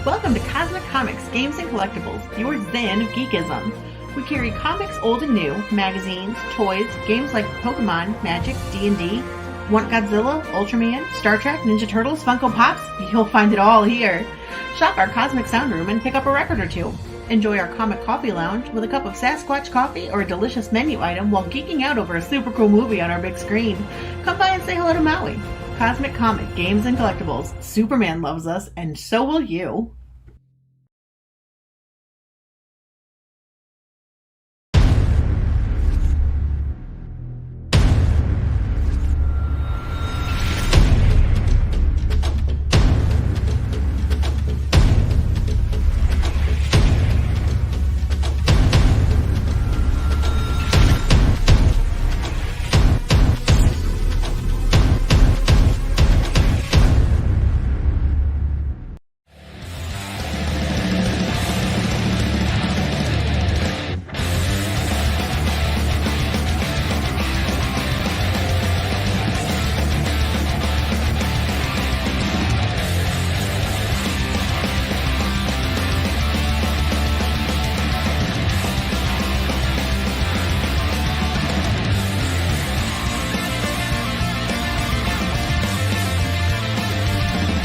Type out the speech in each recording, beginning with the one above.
Welcome to Cosmic Comics, Games and Collectibles, your zen of geekism. We carry comics old and new, magazines, toys, games like Pokemon, Magic, D&D. Want Godzilla, Ultraman, Star Trek, Ninja Turtles, Funko Pops? You'll find it all here. Shop our Cosmic Sound Room and pick up a record or two. Enjoy our Comic Coffee Lounge with a cup of Sasquatch coffee or a delicious menu item while geeking out over a super cool movie on our big screen. Come by and say hello to Maui. Cosmic Comic, Games and Collectibles. Superman loves us, and so will you.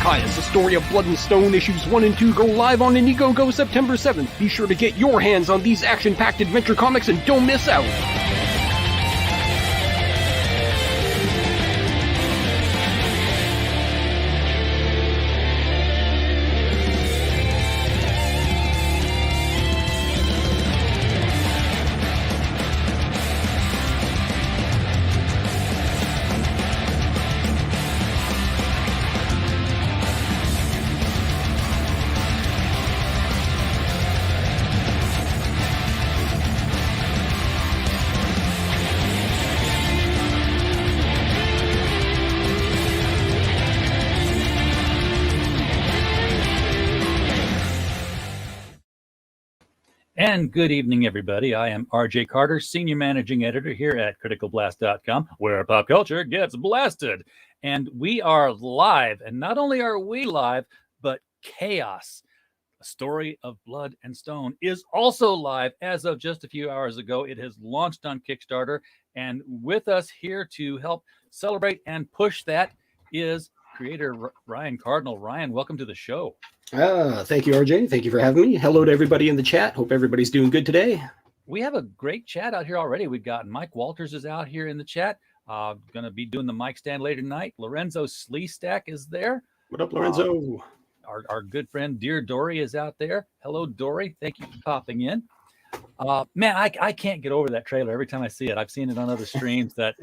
KAYAS, the story of Blood and Stone, issues 1 and 2 go live on Indiegogo September 7th. Be sure to get your hands on these action-packed adventure comics and don't miss out. And good evening, everybody. I am RJ Carter, Senior Managing Editor here at CriticalBlast.com, where pop culture gets blasted. And we are live. And not only are we live, but KAYAS, a story of blood and stone, is also live as of just a few hours ago. It has launched on Kickstarter. And with us here to help celebrate and push that is creator Ryan Cardinal. Ryan, welcome to the show. Thank you, RJ. Thank you for having me. Hello to everybody in the chat. Hope everybody's doing good today. We have a great chat out here already. We've got Mike Walters is out here in the chat. Going to be doing the mic stand later tonight. Lorenzo Sleestack is there. What up, Lorenzo? Our good friend Dear Dory is out there. Hello, Dory. Thank you for popping in. Man, I can't get over that trailer every time I see it. I've seen it on other streams. That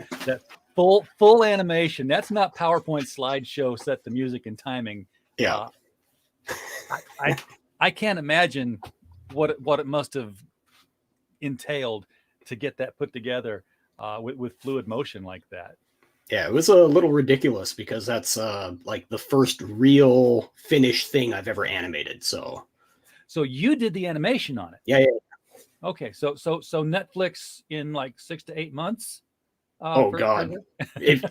full animation. That's not PowerPoint slideshow set the music and timing. Yeah. I can't imagine what it must have entailed to get that put together with fluid motion like that. Yeah, it was a little ridiculous because that's like the first real finished thing I've ever animated. So you did the animation on it. Yeah. Okay, so Netflix in like 6 to 8 months. God, if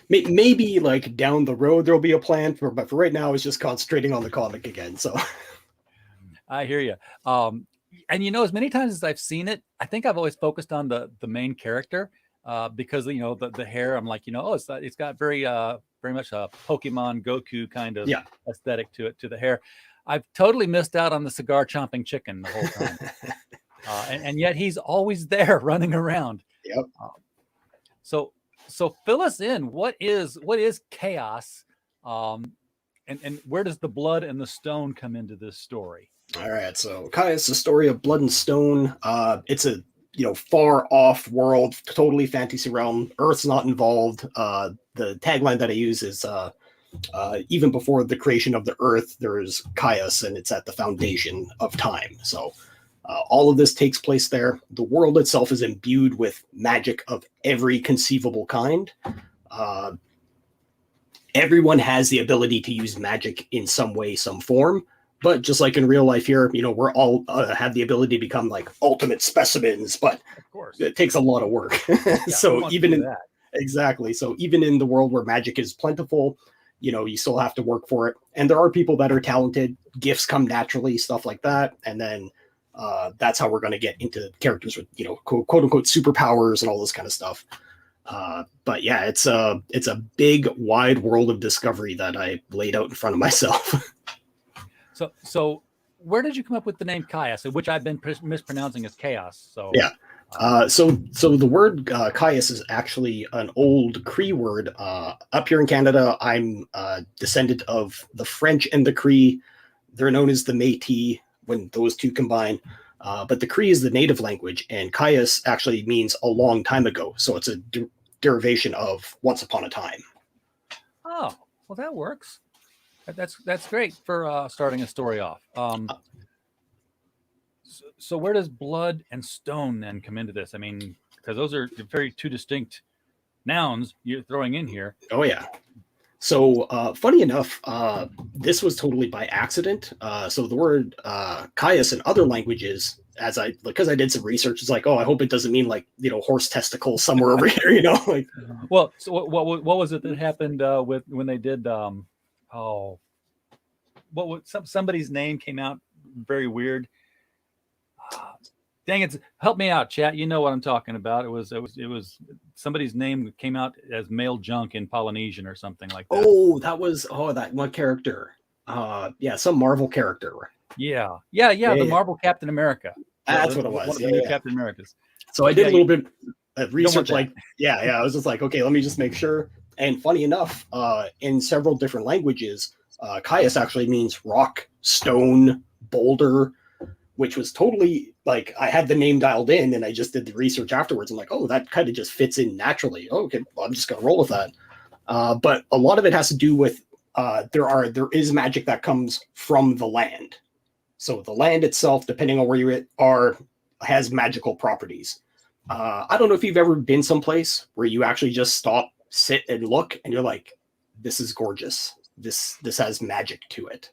maybe like down the road there'll be a plan but for right now it's just concentrating on the comic again. So I hear you. And as many times as I've seen it, I think I've always focused on the main character because the hair. I'm like, it's got very much a Pokemon Goku kind of aesthetic to it, to the hair. I've totally missed out on the cigar chomping chicken the whole time, and yet he's always there running around. Yep. So fill us in. What is KAYAS, and where does the blood and the stone come into this story? All right, so KAYAS is a story of blood and stone. It's a far off world, totally fantasy realm. Earth's not involved. The tagline that I use is even before the creation of the Earth, there's KAYAS, and it's at the foundation of time. So all of this takes place there. The world itself is imbued with magic of every conceivable kind. Everyone has the ability to use magic in some way, some form. But just like in real life here, we're all have the ability to become like ultimate specimens, but of course it takes a lot of work. Yeah, So even in that. Exactly. So even in the world where magic is plentiful, you still have to work for it. And there are people that are talented, gifts come naturally, stuff like that. And then that's how we're going to get into characters with, quote unquote superpowers and all this kind of stuff. But yeah, it's a big, wide world of discovery that I laid out in front of myself. So where did you come up with the name KAYAS, which I've been mispronouncing as chaos? So yeah. So the word KAYAS is actually an old Cree word. Up here in Canada, I'm a descendant of the French and the Cree. They're known as the Métis when those two combine. But the Cree is the native language, and KAYAS actually means a long time ago. So it's a derivation of once upon a time. Oh, well, that works. That's great for starting a story off. So where does blood and stone then come into this? I mean, because those are very two distinct nouns you're throwing in here. Oh yeah. So funny enough, this was totally by accident. So the word KAYAS in other languages, because I did some research, it's like, oh, I hope it doesn't mean like horse testicles somewhere over here, like. Well, so what was it that happened with when they did? Somebody's name came out very weird. Dang it! Help me out, chat. You know what I'm talking about. It was somebody's name that came out as male junk in Polynesian or something like that. Oh, that one character. Yeah, some Marvel character. Yeah. The Marvel Captain America. That's what it was. One of the new Captain Americas. So I did a little bit of research. I was just like, okay, let me just make sure. And funny enough, in several different languages, KAYAS actually means rock, stone, boulder, which was totally like I had the name dialed in and I just did the research afterwards. I'm like, oh, that kind of just fits in naturally. Oh, okay, well, I'm just going to roll with that. But a lot of it has to do with there is magic that comes from the land. So the land itself, depending on where you are, has magical properties. I don't know if you've ever been someplace where you actually just stop, sit, and look, and you're like, this is gorgeous. This has magic to it.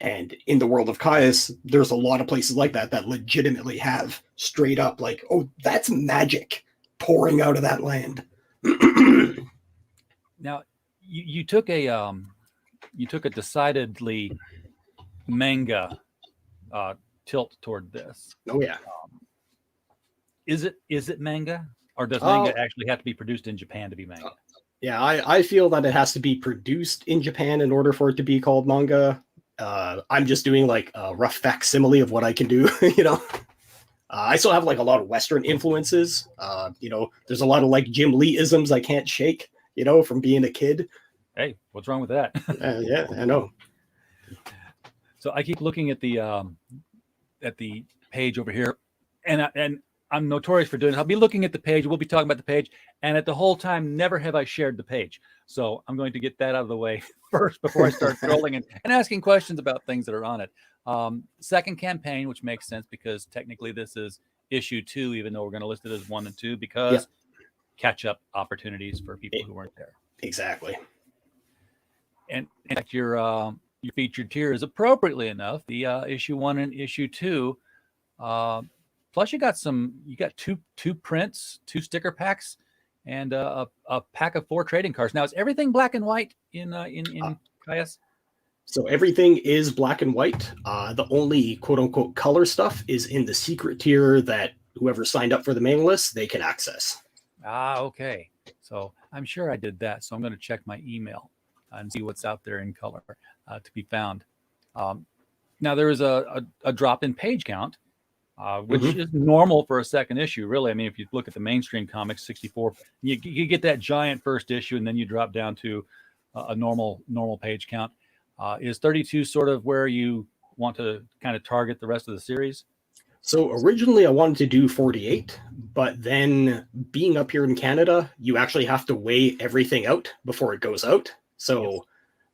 And in the world of KAYAS, there's a lot of places like that legitimately have straight up like, oh, that's magic pouring out of that land. Now, you took a decidedly manga tilt toward this. Oh yeah. Is it manga, or does manga actually have to be produced in Japan to be manga? Yeah, I feel that it has to be produced in Japan in order for it to be called manga. I'm just doing like a rough facsimile of what I can do, I still have like a lot of Western influences. There's a lot of like Jim Lee-isms I can't shake, from being a kid. Hey, what's wrong with that? Yeah, I know. So I keep looking at the page over here, and I'm notorious for doing it. I'll be looking at the page. We'll be talking about the page, and at the whole time, never have I shared the page. So I'm going to get that out of the way first before I start scrolling and asking questions about things that are on it. Second campaign, which makes sense because technically this is issue 2, even though we're going to list it as 1 and 2 because catch-up opportunities for people who weren't there. Exactly. And in fact, your featured tier is appropriately enough the issue 1 and issue 2. Plus, you got two prints, 2 sticker packs, and a pack of 4 trading cards. Now, is everything black and white in KAYAS? So everything is black and white. The only quote unquote color stuff is in the secret tier that whoever signed up for the mailing list, they can access. Okay. So I'm sure I did that. So I'm going to check my email and see what's out there in color to be found. Now, there is a drop in page count. Which is normal for a second issue, really. I mean, if you look at the mainstream comics, 64, you get that giant first issue, and then you drop down to a normal page count. Is 32 sort of where you want to kind of target the rest of the series? So originally I wanted to do 48, but then being up here in Canada, you actually have to weigh everything out before it goes out. So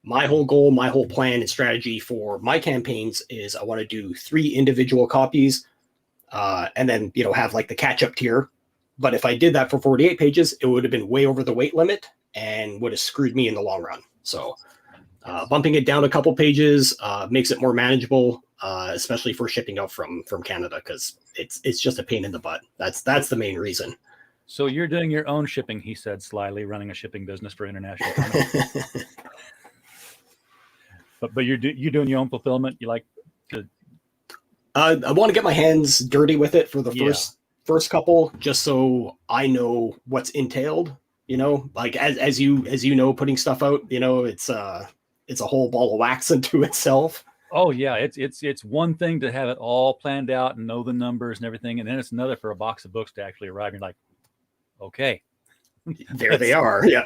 my whole goal, my whole plan and strategy for my campaigns is I want to do 3 individual copies. And then, have like the catch-up tier. But if I did that for 48 pages, it would have been way over the weight limit and would have screwed me in the long run. So bumping it down a couple pages makes it more manageable, especially for shipping out from Canada, because it's just a pain in the butt. That's the main reason. So you're doing your own shipping, he said slyly, running a shipping business for international comics. But you're doing your own fulfillment. You like to. I want to get my hands dirty with it for the Yeah. first couple, just so I know what's entailed. You know, like as you know, putting stuff out, you know, it's a whole ball of wax unto itself. Oh yeah, it's one thing to have it all planned out and know the numbers and everything, and then it's another for a box of books to actually arrive. You're like, okay, There they are. Yeah.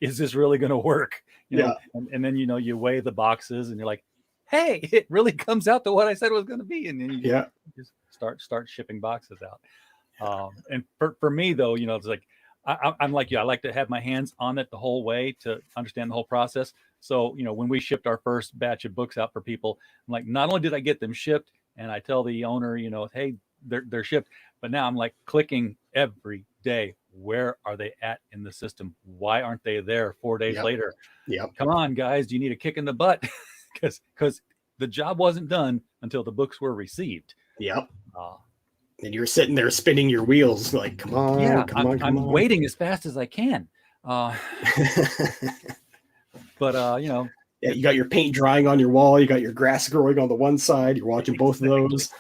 is this really going to work? You know, and then you weigh the boxes and you're like, hey, it really comes out to what I said it was going to be, and then you just start shipping boxes out. And for me though, it's like I'm like you. I like to have my hands on it the whole way to understand the whole process. So when we shipped our first batch of books out for people, I'm like, not only did I get them shipped, and I tell the owner, hey, they're shipped, but now I'm like clicking every day. Where are they at in the system? Why aren't they there 4 days later? Come on, guys, do you need a kick in the butt? Because the job wasn't done until the books were received. And you're sitting there spinning your wheels like, come on, come on. I'm waiting as fast as I can. But you got your paint drying on your wall, you got your grass growing on the one side, you're watching both of those.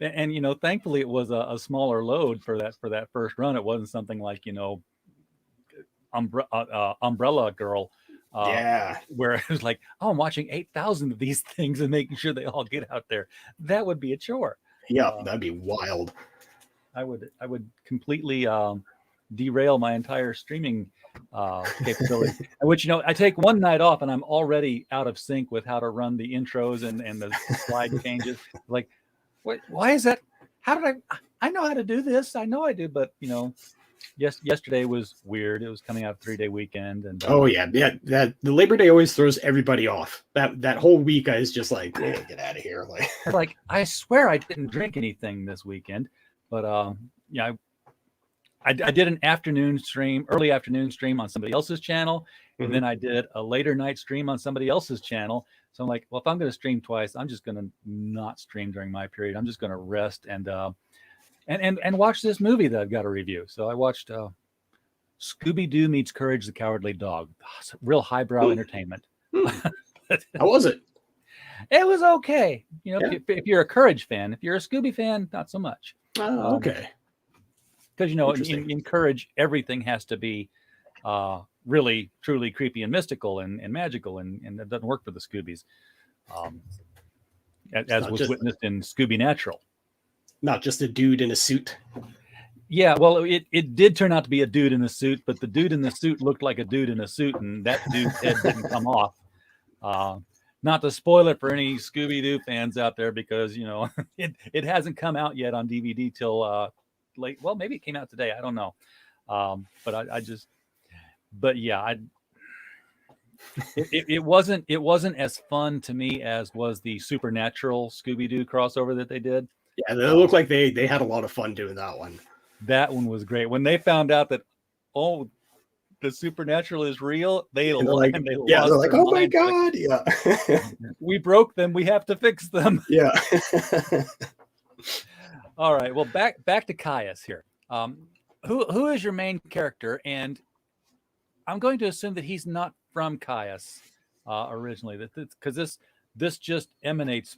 And thankfully it was a smaller load for that first run. It wasn't something like Umbrella Girl, where it was like, oh, I'm watching 8,000 of these things and making sure they all get out there. That would be a chore. That'd be wild. I would completely derail my entire streaming capability. Which I take one night off and I'm already out of sync with how to run the intros and the slide changes. Like, why is that? How did I know how to do this? I know I do, but yesterday was weird. It was coming out 3-day weekend, and that the Labor Day always throws everybody off. That whole week I was just like, get out of here. Like I swear I didn't drink anything this weekend, but I did an early afternoon stream on somebody else's channel, and then I did a later night stream on somebody else's channel. So I'm like, well, if I'm going to stream twice, I'm just going to not stream during my period. I'm just going to rest and watch this movie that I've got to review. So I watched Scooby-Doo Meets Courage the Cowardly Dog. Real highbrow entertainment. How was it? It was okay. If you're a Courage fan. If you're a Scooby fan, not so much. Okay. Because in Courage, everything has to be really, truly creepy and mystical and magical, and that doesn't work for the Scoobies, as was witnessed in Scooby Natural. Not just a dude in a suit. Yeah, well, it did turn out to be a dude in a suit, but the dude in the suit looked like a dude in a suit, and that dude's head didn't come off. Not to spoil it for any Scooby-Doo fans out there, because it hasn't come out yet on DVD till late. Well, maybe it came out today. I don't know. It wasn't as fun to me as was the Supernatural Scooby-Doo crossover that they did. Yeah, they looked like they had a lot of fun doing that one. That one was great. When they found out that, the Supernatural is real, they're like, oh my God, we broke them. We have to fix them. Yeah. All right. Well, back to KAYAS here. Who is your main character? And I'm going to assume that he's not from KAYAS originally, because this just emanates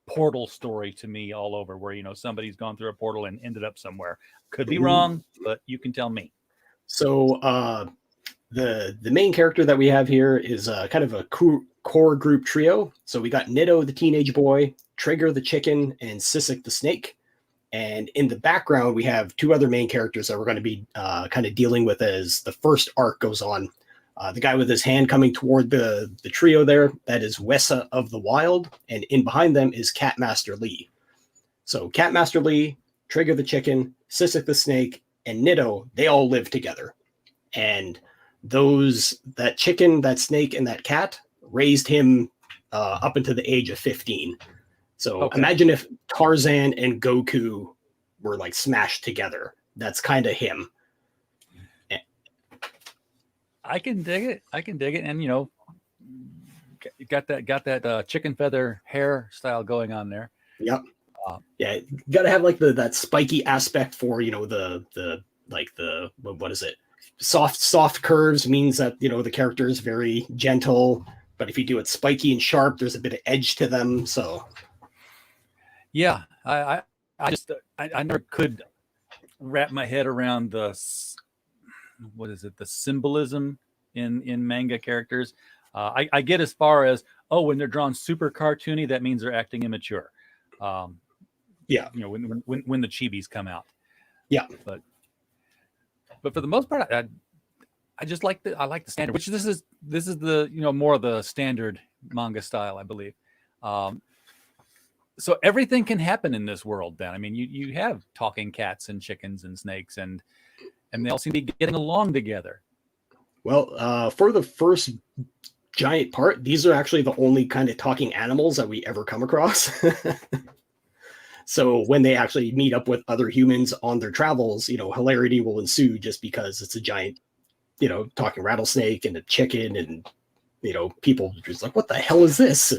portal story to me all over, where somebody's gone through a portal and ended up somewhere. Could be wrong, but you can tell me. So the main character that we have here is kind of a core group trio. So we got Nitto the teenage boy, Trigger the chicken, and Sisic the snake. And in the background, we have two other main characters that we're going to be kind of dealing with as the first arc goes on. The guy with his hand coming toward the trio there, that is Wessa of the Wild, and in behind them is Catmaster Lee. So Catmaster Lee, Trigger the chicken, Sisic the snake, and Nitto, they all live together. And that chicken, that snake, and that cat raised him up into the age of 15. So imagine if Tarzan and Goku were like smashed together. That's kind of him. I can dig it. And got that chicken feather hair style going on there. Yep. Yeah, you gotta have like that spiky aspect for the what is it? Soft curves means that the character is very gentle, but if you do it spiky and sharp, there's a bit of edge to them. So yeah, I just I never could wrap my head around the symbolism in manga characters. I get as far as, oh, when they're drawn super cartoony, that means they're acting immature. Yeah, when the chibis come out. Yeah, but for the most part, I just like the standard, which this is the more of the standard manga style, I believe. So everything can happen in this world. Then I mean, you have talking cats and chickens and snakes, and they all seem to be getting along together. Well, for the first giant part, these are actually the only kind of talking animals that we ever come across. So when they actually meet up with other humans on their travels, hilarity will ensue just because it's a giant, talking rattlesnake and a chicken, and people just like, what the hell is this?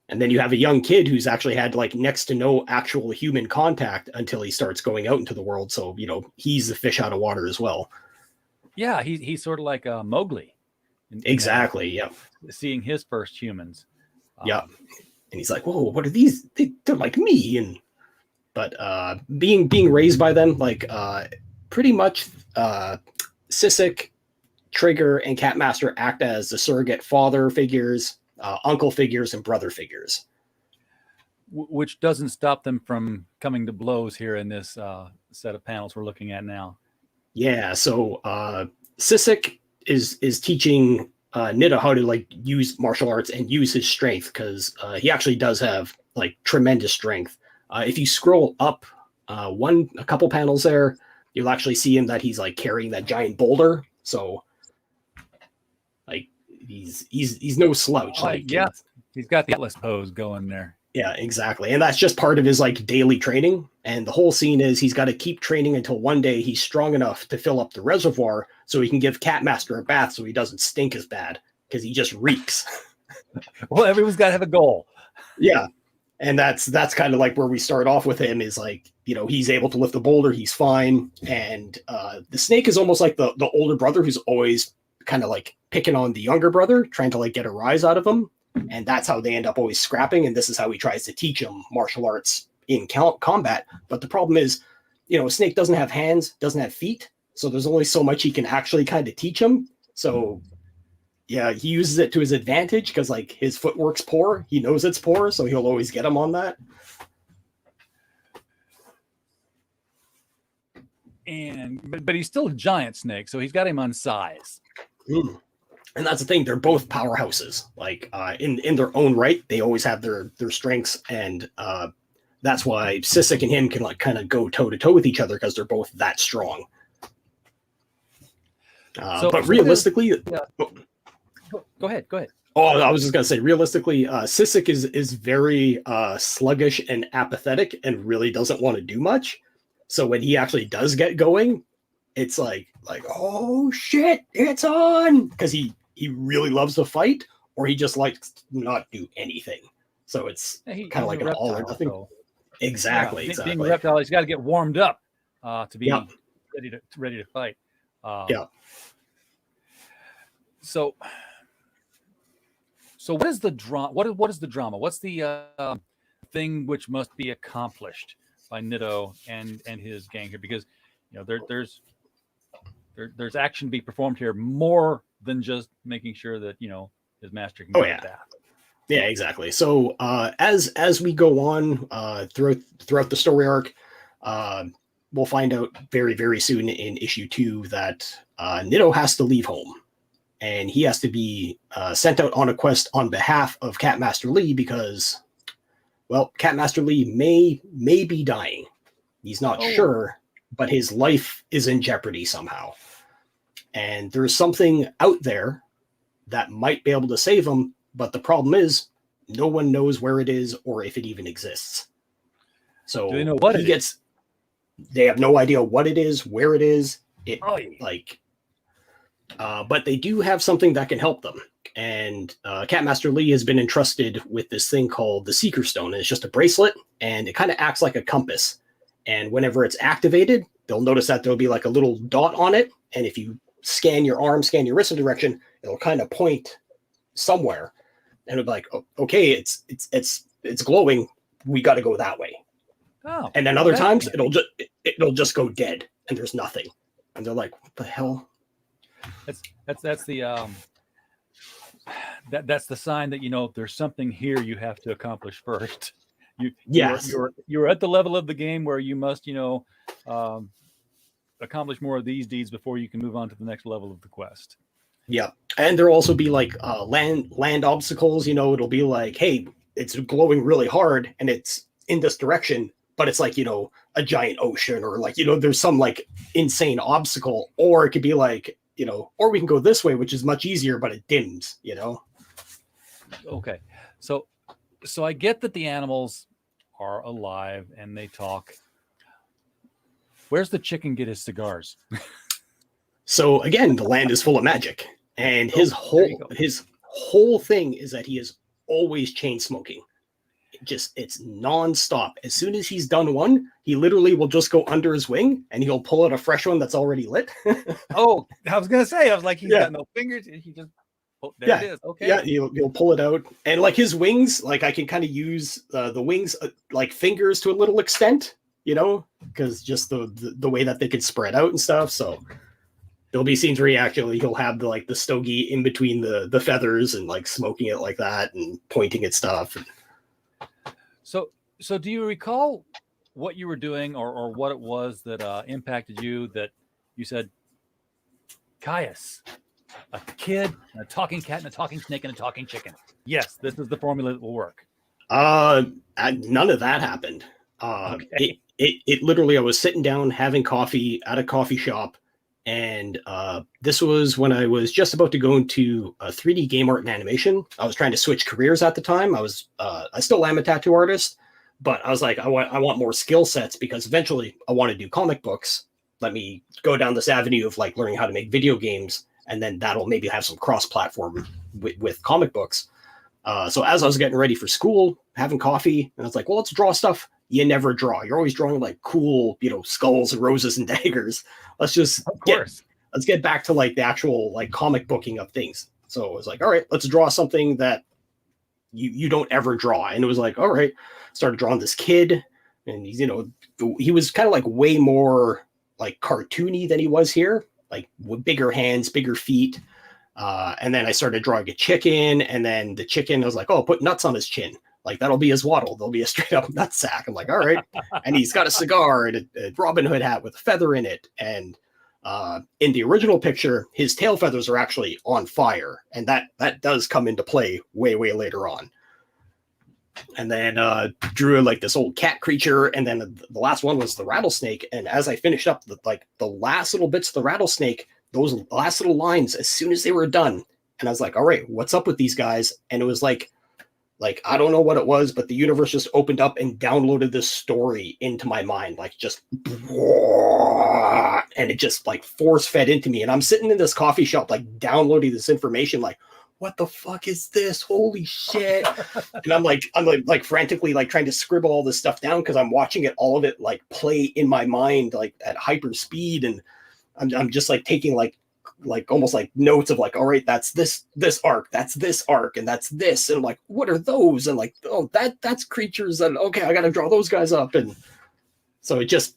And then you have a young kid who's actually had like next to no actual human contact until he starts going out into the world. So, he's the fish out of water as well. Yeah, he's sort of like Mowgli. Exactly. Yeah. Seeing his first humans. Yeah. And he's like, whoa, what are these? They're like me. But being raised by them, like pretty much Sisic, Trigger, and Catmaster act as the surrogate father figures, uncle figures, and brother figures. Which doesn't stop them from coming to blows here in this set of panels we're looking at now. Yeah, so Sisic is teaching Nita how to like use martial arts and use his strength, because he actually does have like tremendous strength. If you scroll up a couple panels there, you'll actually see him that he's like carrying that giant boulder. So like he's no slouch. Like yeah, he's got the Atlas pose going there. Yeah, exactly. And that's just part of his like daily training. And the whole scene is he's got to keep training until one day he's strong enough to fill up the reservoir so he can give Catmaster a bath so he doesn't stink as bad, because he just reeks. Well, everyone's got to have a goal. Yeah. And that's kind of like where we start off with him, is like, he's able to lift the boulder. He's fine. And the snake is almost like the older brother who's always kind of like picking on the younger brother, trying to like get a rise out of him. And that's how they end up always scrapping. And this is how he tries to teach him martial arts in combat. But the problem is, Snake doesn't have hands, doesn't have feet. So there's only so much he can actually kind of teach him. So yeah, he uses it to his advantage because like his footwork's poor. He knows it's poor, so he'll always get him on that. But he's still a giant snake, so he's got him on size. And that's the thing; they're both powerhouses. Like in their own right, they always have their strengths, and that's why Sisic and him can like kind of go toe to toe with each other, because they're both that strong. But realistically, Go ahead. Oh, I was just gonna say, realistically, Sisic is very sluggish and apathetic, and really doesn't want to do much. So when he actually does get going, it's like oh shit, it's on, because he really loves to fight, or he just likes to not do anything. So it's kind of like an all or nothing. So. Exactly. Being a reptile, he's got to get warmed up to be ready to fight. Yeah. So what is the drama? What is the drama? What's the thing which must be accomplished by Nito and his gang here? Because there's action to be performed here, more than just making sure that his master can get that. Yeah, exactly. So as we go on throughout the story arc, we'll find out very, very soon in issue 2 that Nito has to leave home. And he has to be sent out on a quest on behalf of Catmaster Lee, because, well, Catmaster Lee may be dying. He's not sure, but his life is in jeopardy somehow. And there's something out there that might be able to save him, but the problem is no one knows where it is or if it even exists. So do they know what it is? They have no idea what it is, where it is. But they do have something that can help them. And Catmaster Lee has been entrusted with this thing called the Seeker Stone. And it's just a bracelet, and it kind of acts like a compass. And whenever it's activated, they'll notice that there'll be like a little dot on it. And if you scan your arm, scan your wrist in direction, it'll kind of point somewhere. And it'll be like, oh, okay, it's glowing. We got to go that way. Oh, and then other times it'll just go dead and there's nothing. And they're like, what the hell? That's the that's the sign that, you know, there's something here you have to accomplish first. You're at the level of the game where you must, you know, accomplish more of these deeds before you can move on to the next level of the quest. Yeah. And there'll also be like land obstacles. You know, it'll be like, hey, it's glowing really hard and it's in this direction, but it's like, you know, a giant ocean, or like, you know, there's some like insane obstacle. Or it could be like, you know, or we can go this way, which is much easier, but it dims, you know? Okay. So I get that the animals are alive and they talk. Where's the chicken get his cigars? So again, the land is full of magic, and his whole thing is that he is always chain smoking. It's nonstop. As soon as he's done one, he literally will just go under his wing and he'll pull out a fresh one that's already lit. Oh, I was gonna say, I was like, he's got no fingers. He just it is. Okay. Yeah, you'll pull it out, and like his wings, like I can kind of use the wings like fingers to a little extent, you know, because just the way that they could spread out and stuff. So there'll be scenes where he'll have the stogie in between the feathers and like smoking it like that and pointing at stuff. So do you recall what you were doing or what it was that impacted you, that you said, KAYAS, a kid, and a talking cat, and a talking snake, and a talking chicken. Yes, this is the formula that will work. None of that happened. Okay. It literally, I was sitting down having coffee at a coffee shop, and this was when I was just about to go into 3D game art and animation. I was trying to switch careers at the time. I still am a tattoo artist, but I was like, I want more skill sets, because eventually I want to do comic books. Let me go down this avenue of like learning how to make video games, and then that'll maybe have some cross-platform with comic books. So as I was getting ready for school, having coffee, and I was like, well, let's draw stuff you never draw. You're always drawing like cool, you know, skulls and roses and daggers. Let's get back to like the actual like comic booking of things. So I was like, all right, let's draw something that you don't ever draw. And it was like, all right, started drawing this kid, and he's, you know, he was kind of like way more like cartoony than he was here, like with bigger hands, bigger feet. And then I started drawing a chicken, and then the chicken, I was like, oh, put nuts on his chin. Like, that'll be his waddle. There'll be a straight up nut sack. I'm like, all right. And he's got a cigar and a Robin Hood hat with a feather in it. And in the original picture, his tail feathers are actually on fire. And that does come into play way, way later on. And then drew like this old cat creature. And then the last one was the rattlesnake. And as I finished up the last little bits of the rattlesnake, those last little lines, as soon as they were done, and I was like, all right, what's up with these guys? And it was like, I don't know what it was, but the universe just opened up and downloaded this story into my mind, like just, and it just like force fed into me. And I'm sitting in this coffee shop, like downloading this information, like, what the fuck is this? Holy shit. And I'm like frantically like trying to scribble all this stuff down, because I'm watching it, all of it like play in my mind, like at hyper speed. And I'm just like taking like almost like notes of like, all right, that's this arc, that's this arc, and that's this, and I'm like, what are those? And like, oh, that's creatures, and okay, I gotta draw those guys up. And so it just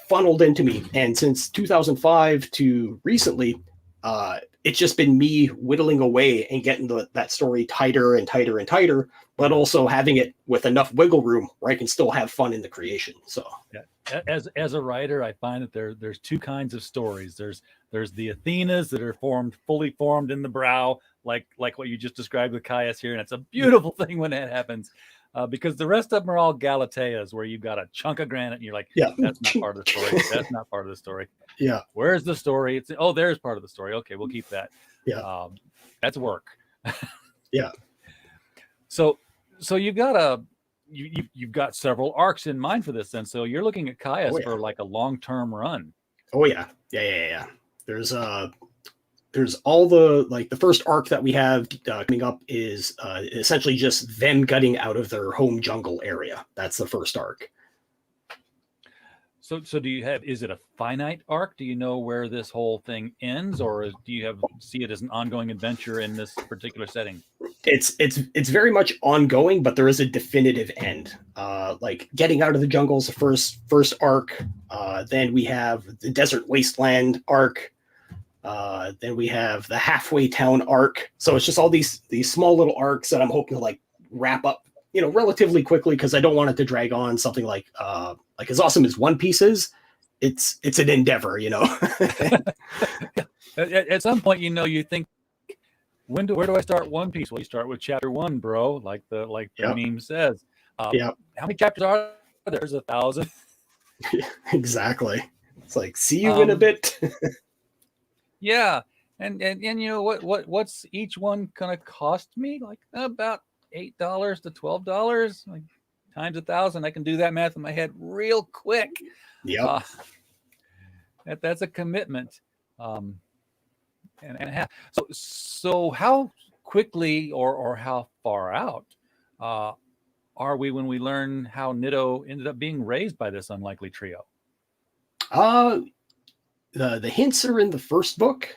funneled into me. And since 2005 to recently, it's just been me whittling away and getting that story tighter and tighter and tighter, but also having it with enough wiggle room where I can still have fun in the creation. So yeah. As a writer, I find that there's two kinds of stories. There's the Athenas that are fully formed in the brow, like what you just described with KAYAS here, and it's a beautiful thing when that happens, because the rest of them are all Galateas, where you've got a chunk of granite and you're like, yeah, that's not part of the story. That's not part of the story. Yeah, where's the story? There's part of the story. Okay, we'll keep that. Yeah, that's work. Yeah. So you've got several arcs in mind for this, then. So you're looking at KAYAS for like a long-term run. Oh yeah. There's there's all the the first arc that we have coming up is essentially just them gutting out of their home jungle area. That's the first arc. So do you have, is it a finite arc? Do you know where this whole thing ends, or do you see it as an ongoing adventure in this particular setting? It's very much ongoing, but there is a definitive end. Like getting out of the jungle is the first arc. Then we have the desert wasteland arc. Then we have the halfway town arc. So it's just all these small little arcs that I'm hoping to like wrap up, relatively quickly, because I don't want it to drag on. Something like as awesome as One Piece is, it's an endeavor, At some point, you think, where do I start One Piece? Well, you start with chapter 1, bro, like the meme says. How many chapters are there? There's 1,000. Exactly. It's like, see you in a bit. Yeah, and what's each one gonna cost me? Like about $8 to $12, like times 1,000. I can do that math in my head real quick. Yeah, that's a commitment. So how quickly or how far out are we when we learn how Nitto ended up being raised by this unlikely trio? The hints are in the first book.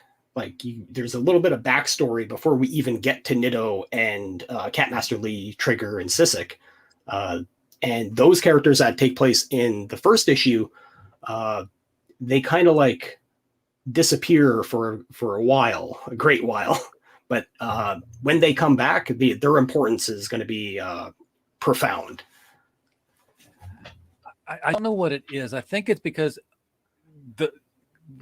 There's a little bit of backstory before we even get to Nitto and Catmaster Lee, Trigger, and Sisic. And those characters that take place in the first issue, they kind of disappear for a great while. But when they come back, their importance is going to be profound. I don't know what it is. I think it's because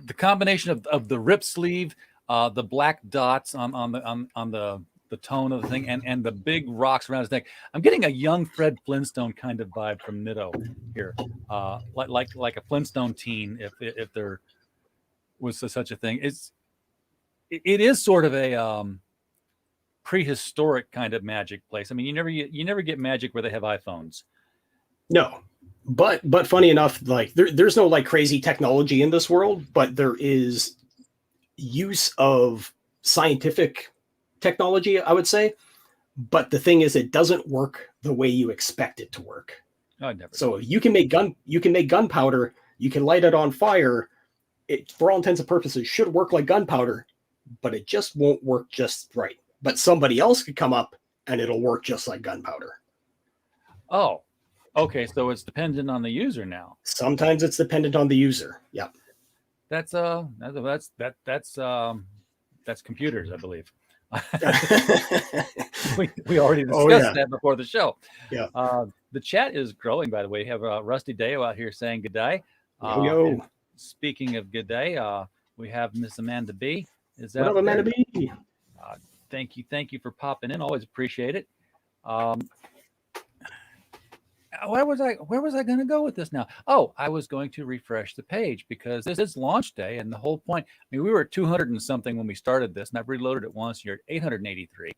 the combination of the rip sleeve, the black dots on the tone of the thing, and the big rocks around his neck. I'm getting a young Fred Flintstone kind of vibe from Nitto here, like a Flintstone teen, if there was such a thing. It is sort of a prehistoric kind of magic place. I mean, you never get magic where they have iPhones. No. But funny enough, there's no crazy technology in this world, but there is use of scientific technology, I would say. But the thing is, it doesn't work the way you expect it to work. So you can make gunpowder, you can light it on fire. It, for all intents and purposes, should work like gunpowder, but it just won't work just right. But somebody else could come up and it'll work just like gunpowder. Oh. Okay, so it's dependent on the user now. Sometimes it's dependent on the user. Yeah. That's computers, I believe. we already discussed that before the show. Yeah. The chat is growing, by the way. We have Rusty Deo out here saying good day. Yo. Speaking of good day, we have Miss Amanda B. What up, Amanda B? Thank you for popping in. Always appreciate it. Where was I going to go with this now? Oh, I was going to refresh the page because this is launch day, and the whole point. I mean, we were at 200 and something when we started this, and I've reloaded it once. You're at 883.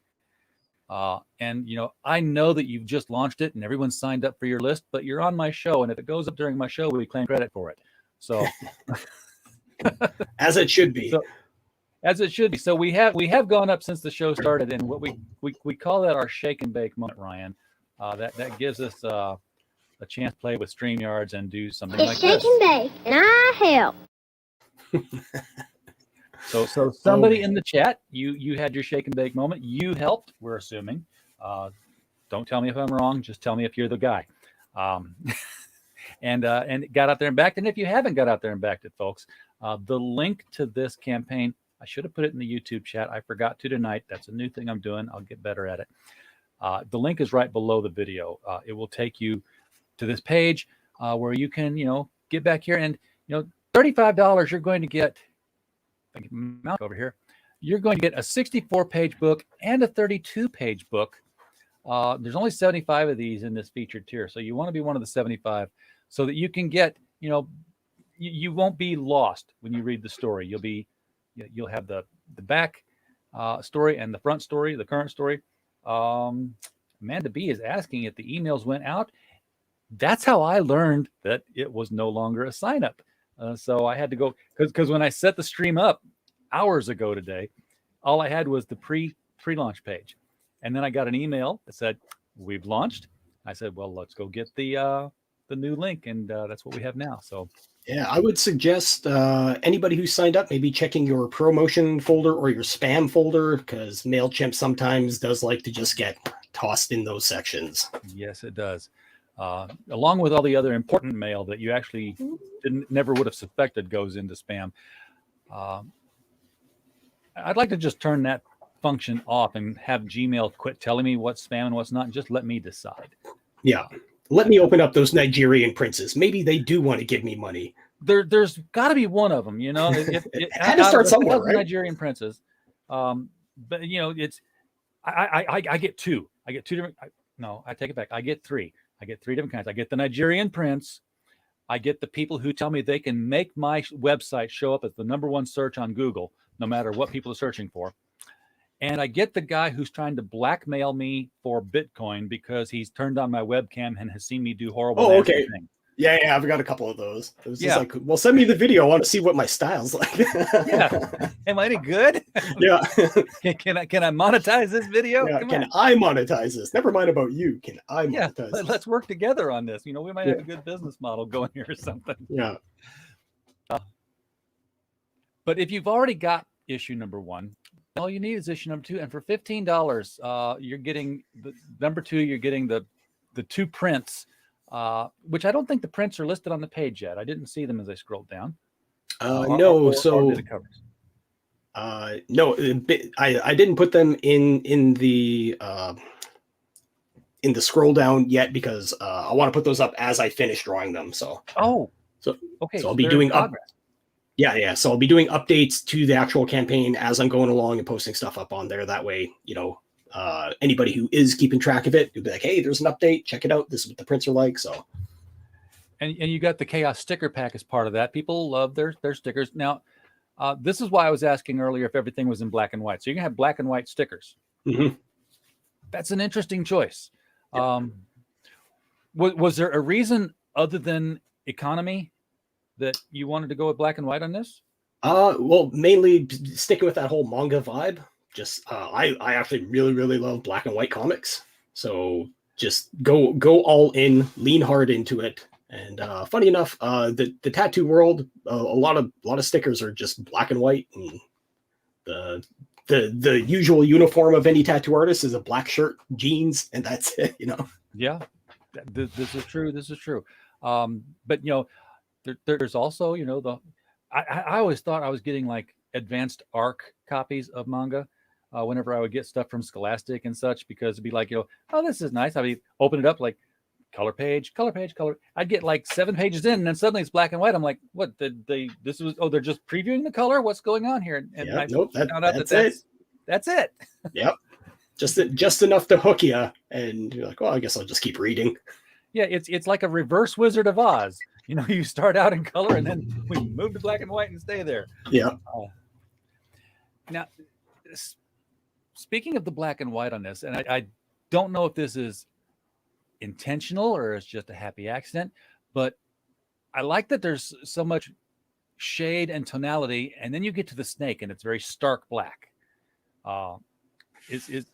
And I know that you've just launched it, and everyone's signed up for your list, but you're on my show, and if it goes up during my show, we claim credit for it. So, as it should be. As it should be. So we have gone up since the show started, and what we call that our shake and bake moment, Ryan. That gives us a chance to play with StreamYards and do something like this. It's shake and bake, and I help. So somebody in the chat, you had your shake and bake moment. You helped, we're assuming. Don't tell me if I'm wrong. Just tell me if you're the guy. And got out there and backed. And if you haven't got out there and backed it, folks, the link to this campaign, I should have put it in the YouTube chat. I forgot to tonight. That's a new thing I'm doing. I'll get better at it. The link is right below the video. It will take you to this page where you can, get back here and, $35. You're going to get, mount over here. You're going to get a 64-page book and a 32-page book. There's only 75 of these in this featured tier, so you want to be one of the 75 so that you can get, you won't be lost when you read the story. You'll have the back story and the front story, the current story. Amanda B is asking if the emails went out. That's how I learned that it was no longer a sign up. So I had to go because when I set the stream up, hours ago today. All I had was the pre-launch page. And then I got an email that said, we've launched. I said, well, let's go get the new link. And that's what we have now. So yeah, I would suggest anybody who signed up maybe checking your promotion folder or your spam folder, because MailChimp sometimes does like to just get tossed in those sections. yes, it does. Along with all the other important mail that you actually never would have suspected goes into spam. I'd like to just turn that function off and have Gmail quit telling me what's spam and what's not, and just let me decide. Yeah. Let me open up those Nigerian princes. Maybe they do want to give me money. There's got to be one of them, you know. It had to start somewhere, right? Nigerian princes, but you know, it's I get two. I get two different. No, I take it back. I get three. I get three different kinds. I get the Nigerian prince. I get the people who tell me they can make my website show up as the #1 search on Google, no matter what people are searching for. And I get the guy who's trying to blackmail me for Bitcoin because he's turned on my webcam and has seen me do horrible okay. things. Yeah, I've got a couple of those. It was just like, well, send me the video. I want to see what my style's like. Yeah. Am I any good? Yeah. Can I monetize this video? Yeah. Can I monetize this? Never mind about you. Can I monetize this? Let's work together on this. You know, we might have a good business model going here or something. Yeah. But if you've already got issue #1, all you need is issue #2. And for $15, you're getting the #2, you're getting the two prints, which I don't think the prints are listed on the page yet. I didn't see them as I scrolled down. No, so the covers. No, I didn't put them in the scroll down yet because I want to put those up as I finish drawing them. So okay, so I'll be doing progress. Yeah. So I'll be doing updates to the actual campaign as I'm going along and posting stuff up on there. That way, you know, anybody who is keeping track of it, you'll be like, hey, there's an update. Check it out. This is what the prints are like. So, and you got the KAYAS sticker pack as part of that. People love their stickers. Now, this is why I was asking earlier if everything was in black and white. So you're gonna have black and white stickers. Mm-hmm. That's an interesting choice. Yeah. Was there a reason other than economy that you wanted to go with black and white on this? Well, mainly sticking with that whole manga vibe. Just I actually really love black and white comics. So just go all in, lean hard into it. And funny enough, the tattoo world, a lot of stickers are just black and white, and the usual uniform of any tattoo artist is a black shirt, jeans, and that's it. You know. Yeah, this is true. This is true. But you know. There's also, you know, I always thought I was getting like advanced ARC copies of manga whenever I would get stuff from Scholastic and such, because it'd be like, you know, oh, this is nice. I'd open it up like color page. I'd get like 7 pages in, and then suddenly it's black and white. I'm like, what? They're just previewing the color? What's going on here? And I found out that's it. Yep. Just enough to hook you, and you're like, well, I guess I'll just keep reading. Yeah, it's like a reverse Wizard of Oz. You know, you start out in color and then we move to black and white and stay there. Yeah. Now, speaking of the black and white on this, and I don't know if this is intentional or it's just a happy accident, but I like that there's so much shade and tonality, and then you get to the snake and it's very stark black. Is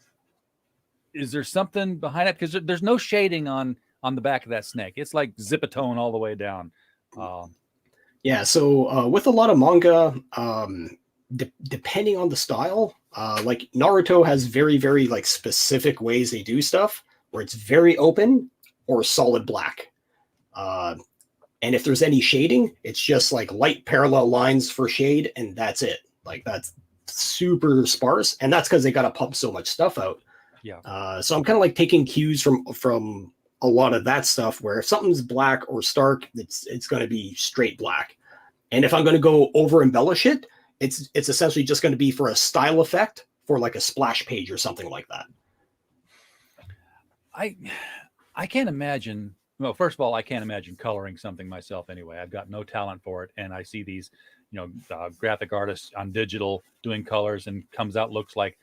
there something behind it? Because there's no shading on the back of that snake. It's like zipatone all the way down. Yeah. So with a lot of manga, depending on the style, like Naruto has very like specific ways they do stuff where it's very open or solid black. And if there's any shading, it's just like light parallel lines for shade, and that's it. Like that's super sparse, and that's because they got to pump so much stuff out. Yeah. So I'm kind of like taking cues from a lot of that stuff, where if something's black or stark, it's going to be straight black. And if I'm going to go over embellish it, it's essentially just going to be for a style effect for like a splash page or something like that. I can't imagine. Well, first of all, I can't imagine coloring something myself anyway. I've got no talent for it, and I see these, you know, graphic artists on digital doing colors, and comes out looks like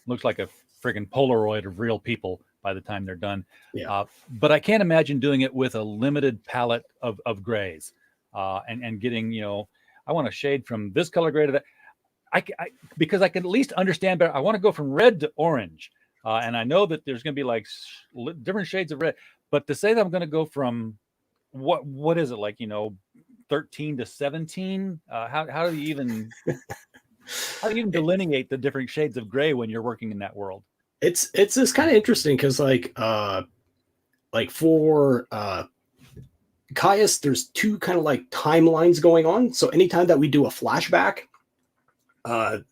a friggin' Polaroid of real people by the time they're done. Yeah. But I can't imagine doing it with a limited palette of grays, and getting, you know, I want a shade from this color grade to that. because I can at least understand better. I want to go from red to orange, and I know that there's going to be like different shades of red. But to say that I'm going to go from what is it, like, 13 to 17? How do you even delineate the different shades of gray when you're working in that world? It's just kind of interesting because for KAYAS, there's two kind of like timelines going on. So anytime that we do a flashback,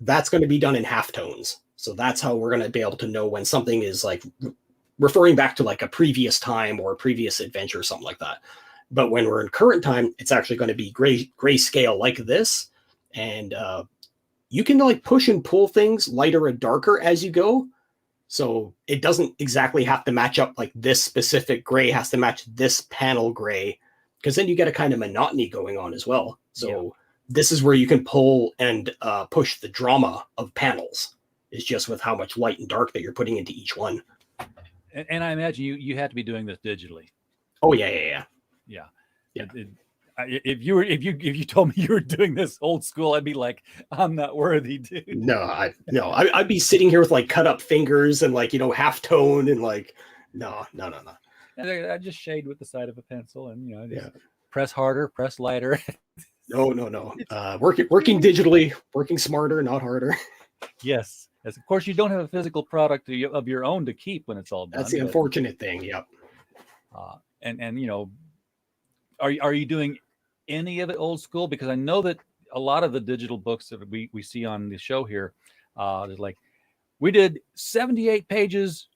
that's going to be done in halftones. So that's how we're going to be able to know when something is like referring back to like a previous time or a previous adventure or something like that. But when we're in current time, it's actually going to be grayscale like this. And you can like push and pull things lighter and darker as you go. So it doesn't exactly have to match up, like this specific gray has to match this panel gray, because then you get a kind of monotony going on as well. So this is where you can pull and push the drama of panels. It's just with how much light and dark that you're putting into each one. And I imagine you have to be doing this digitally. Oh yeah. If you told me you were doing this old school, I'd be like, I'm not worthy, dude. No, I'd be sitting here with like cut up fingers and like, half tone and like, no. And I just shade with the side of a pencil and just press harder, press lighter. No. Working digitally, working smarter, not harder. Yes. As of course you don't have a physical product of your own to keep when it's all done. That's the unfortunate thing. Yep. Are you doing any of it old school? Because I know that a lot of the digital books that we see on the show here, there's like, we did 78 pages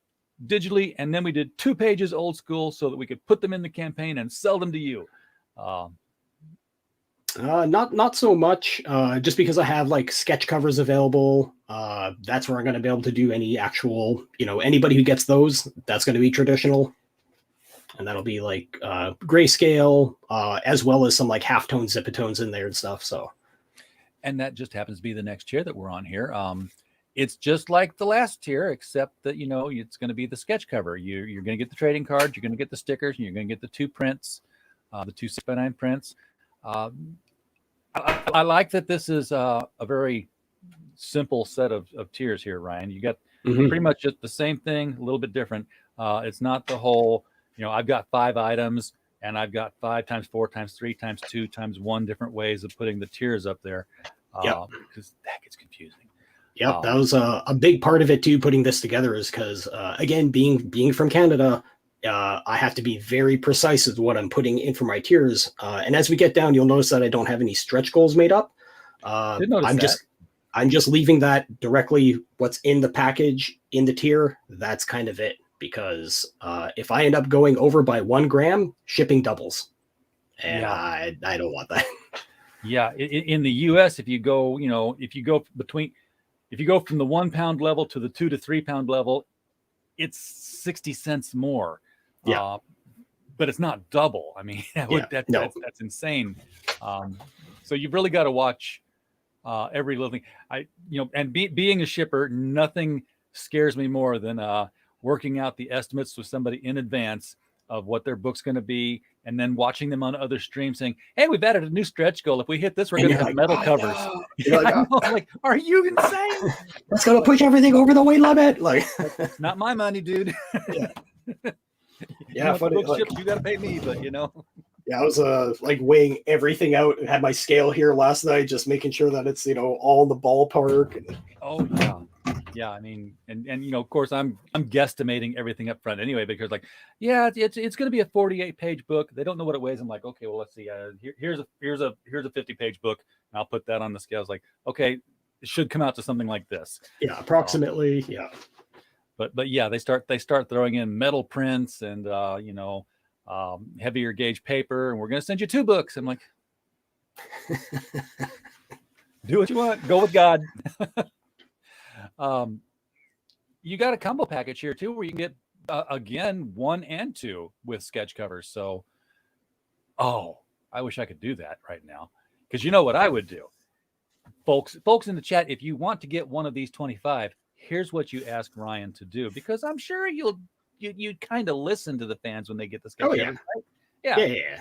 digitally, and then we did 2 pages old school so that we could put them in the campaign and sell them to you. Not so much. Just because I have like sketch covers available, that's where I'm going to be able to do any actual, anybody who gets those, that's going to be traditional. And that'll be like grayscale, as well as some like halftone zipitones in there and stuff. So, and that just happens to be the next tier that we're on here. It's just like the last tier, except that it's going to be the sketch cover. You're going to get the trading cards, you're going to get the stickers, and you're going to get the 2 prints, the 2 6x9 prints. I like that this is a very simple set of tiers here, Ryan. You got pretty much just the same thing, a little bit different. It's not the whole. I've got 5 items and I've got 5 times 4 times 3 times 2 times 1 different ways of putting the tiers up there. Because that gets confusing. Yep, that was a big part of it too, putting this together, is because, again, being from Canada, I have to be very precise with what I'm putting in for my tiers. And as we get down, you'll notice that I don't have any stretch goals made up. I'm just leaving that directly what's in the package in the tier. That's kind of it. Because if I end up going over by 1 gram, shipping doubles, and I don't want that. Yeah, in the U.S., if you go from the 1 pound level to the 2 to 3 pound level, it's 60 cents more. Yeah, but it's not double. I mean, that's insane. So you've really got to watch every little thing. And being a shipper, nothing scares me more than working out the estimates with somebody in advance of what their book's going to be, and then watching them on other streams saying, "Hey, we've added a new stretch goal. If we hit this, we're going to have metal covers." Like, are you insane? That's going to push everything over the weight limit. Like, it's not my money, dude. Funny. You got to pay me, but Yeah, I was like weighing everything out. I had my scale here last night, just making sure that it's all in the ballpark. Oh yeah. Yeah, I mean, and of course, I'm guesstimating everything up front anyway, because it's going to be a 48-page book. They don't know what it weighs. I'm like, okay, well, let's see. Here's a 50-page book, and I'll put that on the scale. It's like, okay, it should come out to something like this. Yeah, approximately. Yeah. But yeah, they start throwing in metal prints and heavier gauge paper, and we're going to send you 2 books. I'm like, do what you want. Go with God. You got a combo package here too, where you can get again 1 and 2 with sketch covers. So, I wish I could do that right now, because you know what I would do, folks in the chat. If you want to get one of these 25, here's what you ask Ryan to do, because I'm sure you kind of listen to the fans when they get the sketch covers. Right? Yeah.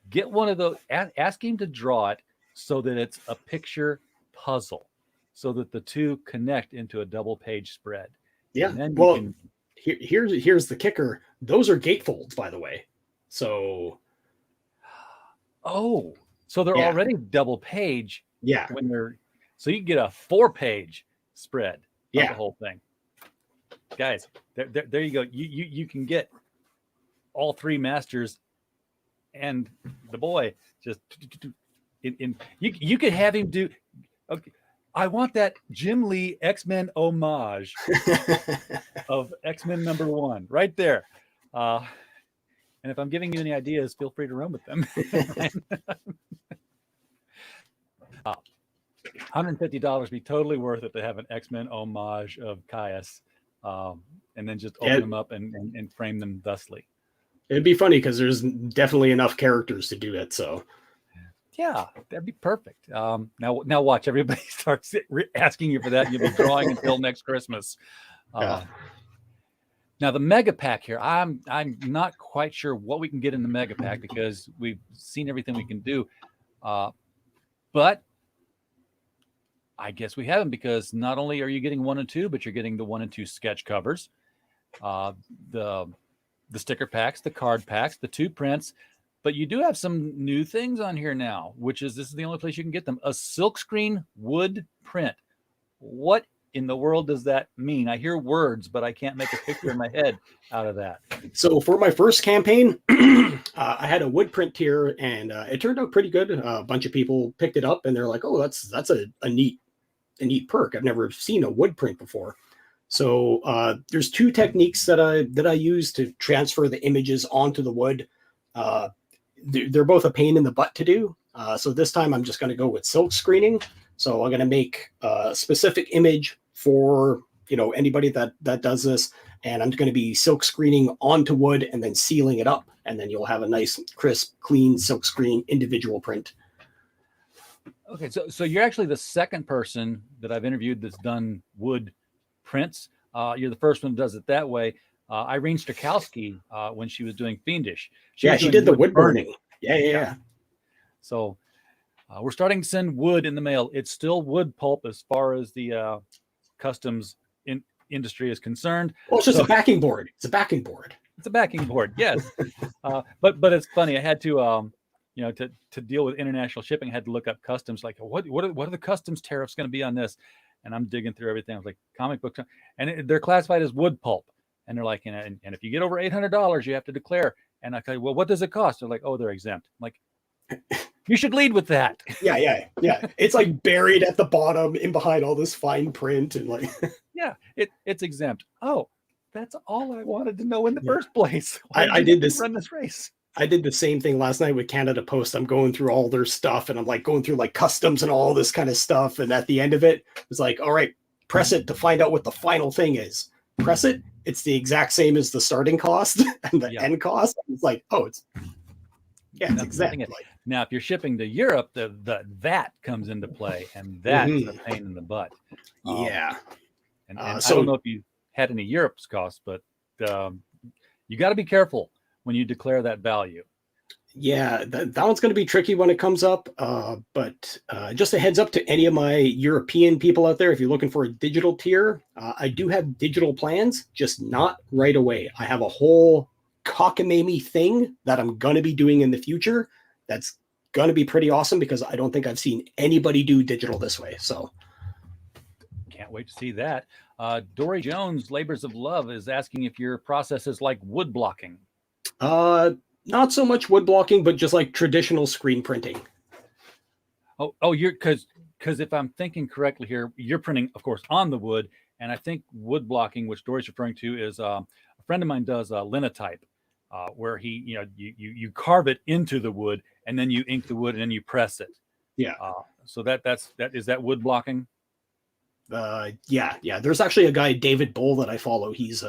Get one of those. Ask him to draw it so that it's a picture puzzle so that the two connect into a double page spread. Yeah. And then Well, you can, here's the kicker. Those are gatefolds, by the way. So oh, so they're yeah, already double page yeah, when they're, so you get a 4-page spread of the yeah. whole thing. Guys, there you go. You can get all three masters and the boy just in you could have him do, okay, I want that Jim Lee X-Men homage of X-Men #1 right there. And if I'm giving you any ideas, feel free to run with them. $150 be totally worth it to have an X-Men homage of KAYAS, and then just open them up and frame them thusly. It'd be funny because there's definitely enough characters to do it. So yeah, that'd be perfect. Now watch, everybody starts asking you for that, and you'll be drawing until next Christmas. yeah. Now the mega pack here, I'm not quite sure what we can get in the mega pack because we've seen everything we can do, but I guess we haven't, because not only are you getting 1 and 2, but you're getting the 1 and 2 sketch covers, the sticker packs, the card packs, the 2 prints. But you do have some new things on here now, which is, this is the only place you can get them, a silkscreen wood print. What in the world does that mean? I hear words, but I can't make a picture in my head out of that. So for my first campaign, I had a wood print tier, and it turned out pretty good. A bunch of people picked it up, and they're like, "Oh, that's a neat perk. I've never seen a wood print before." So there's 2 techniques that I use to transfer the images onto the wood. They're both a pain in the butt to do. So this time I'm just going to go with silk screening. So I'm going to make a specific image for, anybody that does this, and I'm going to be silk screening onto wood and then sealing it up, and then you'll have a nice, crisp, clean silk screen individual print. Okay, so you're actually the second person that I've interviewed that's done wood prints. You're the first one who does it that way. Irene Strakowski, when she was doing Fiendish, she did the wood burning. Yeah. So we're starting to send wood in the mail. It's still wood pulp as far as the customs industry is concerned. Well, it's just a backing board. It's a backing board. It's a backing board, yes. But it's funny. I had to to deal with international shipping, I had to look up customs. Like, what are the customs tariffs going to be on this? And I'm digging through everything. I was like, comic books, and they're classified as wood pulp. And they're like, and if you get over $800, you have to declare. And I say, well, what does it cost? They're like, oh, they're exempt. I'm like, you should lead with that. Yeah. It's like buried at the bottom in behind all this fine print, and like, yeah, it's exempt. Oh, that's all I wanted to know in the first place. I did this. Run this race. I did the same thing last night with Canada Post. I'm going through all their stuff, and I'm like going through like customs and all this kind of stuff. And at the end of it, it's like, all right, press it to find out what the final thing is. Press it. It's the exact same as the starting cost and the end cost. It's like, oh, it's exempt. Like, now, if you're shipping to Europe, the VAT comes into play, and that's a pain in the butt. Yeah. And I don't know if you had any Europe's costs, but you got to be careful when you declare that value. Yeah, that one's going to be tricky when it comes up. But just a heads up to any of my European people out there, if you're looking for a digital tier, I do have digital plans, just not right away. I have a whole cockamamie thing that I'm going to be doing in the future. That's going to be pretty awesome, because I don't think I've seen anybody do digital this way. So can't wait to see that. Dory Jones, Labors of Love, is asking if your process is like wood blocking. Not so much wood blocking, but just like traditional screen printing. Oh, you're because if I'm thinking correctly here, you're printing, of course, on the wood, and I think wood blocking, which Dory's referring to, is a friend of mine does linotype, where he, you carve it into the wood, and then you ink the wood, and then you press it. Yeah. So is that wood blocking? Yeah. There's actually a guy, David Bull, that I follow. He's